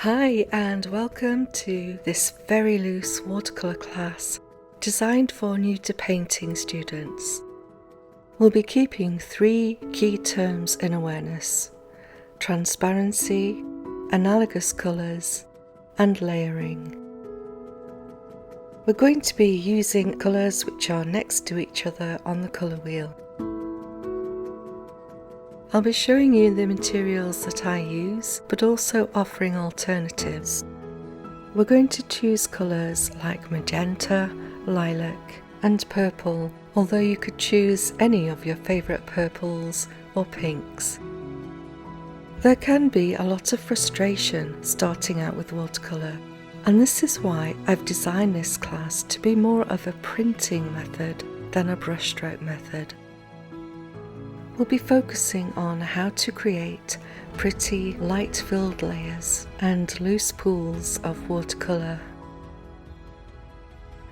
Hi and welcome to this very loose watercolour class designed for new to painting students. We'll be keeping 3 key terms in awareness: transparency, analogous colours and layering. We're going to be using colours which are next to each other on the colour wheel. I'll be showing you the materials that I use, but also offering alternatives. We're going to choose colours like magenta, lilac and purple, although you could choose any of your favourite purples or pinks. There can be a lot of frustration starting out with watercolour, and this is why I've designed this class to be more of a printing method than a brushstroke method. We'll be focusing on how to create pretty light-filled layers and loose pools of watercolour.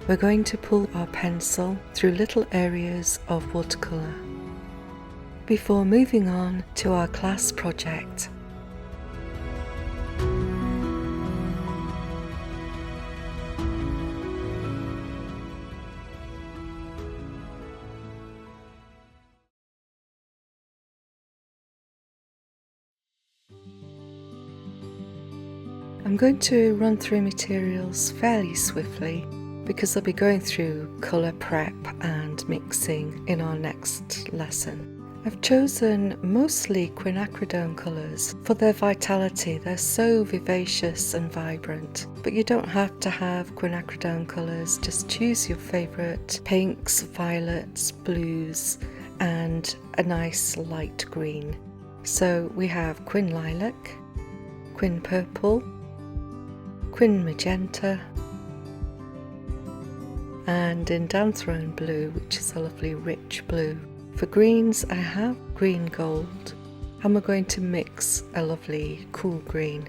We're going to pull our pencil through little areas of watercolour before moving on to our class project. I'm going to run through materials fairly swiftly because I'll be going through colour prep and mixing in our next lesson. I've chosen mostly quinacridone colours for their vitality. They're so vivacious and vibrant, but you don't have to have quinacridone colours. Just choose your favourite pinks, violets, blues and a nice light green. So we have quin lilac, quin purple, quin magenta and indanthrone blue, which is a lovely rich blue. For greens I have green gold, and we're going to mix a lovely cool green.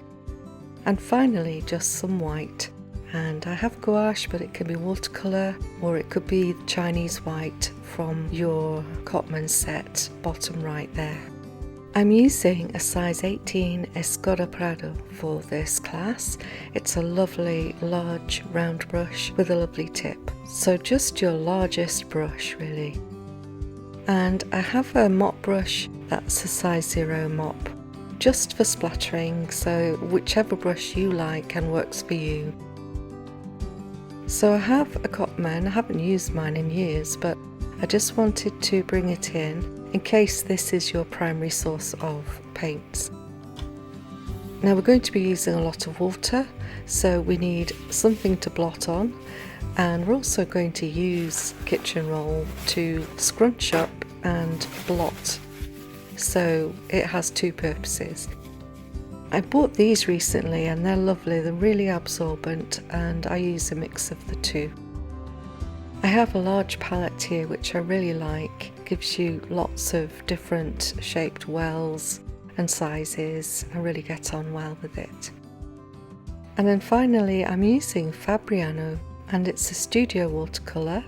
And finally just some white, and I have gouache, but it can be watercolour or it could be Chinese white from your Cotman set, bottom right there. I'm using a size 18 Escoda Prado for this class. It's a lovely large round brush with a lovely tip, so just your largest brush really. And I have a mop brush that's a size 0 mop, just for splattering, so whichever brush you like and works for you. So I have a Cotman. I haven't used mine in years, but I just wanted to bring it in case this is your primary source of paints. Now we're going to be using a lot of water, so we need something to blot on, and we're also going to use kitchen roll to scrunch up and blot, so it has 2 purposes. I bought these recently and they're lovely, they're really absorbent, and I use a mix of the 2. I have a large palette here which I really like. It gives you lots of different shaped wells and sizes. I really get on well with it. And then finally I'm using Fabriano, and it's a studio watercolour.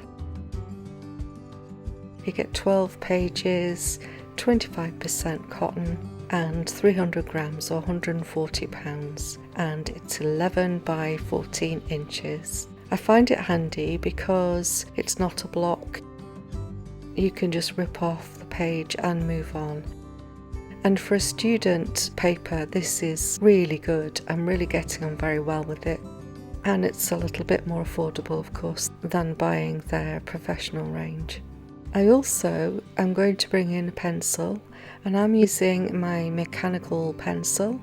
You get 12 pages, 25% cotton and 300 grams or 140 pounds, and it's 11 by 14 inches. I find it handy because it's not a block. You can just rip off the page and move on. And for a student paper, this is really good. I'm really getting on very well with it. And it's a little bit more affordable, of course, than buying their professional range. I also am going to bring in a pencil, and I'm using my mechanical pencil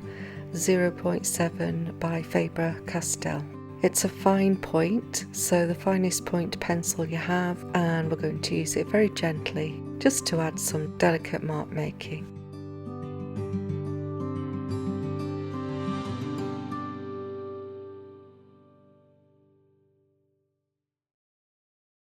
0.7 by Faber-Castell. It's a fine point, so the finest point pencil you have, and we're going to use it very gently just to add some delicate mark making.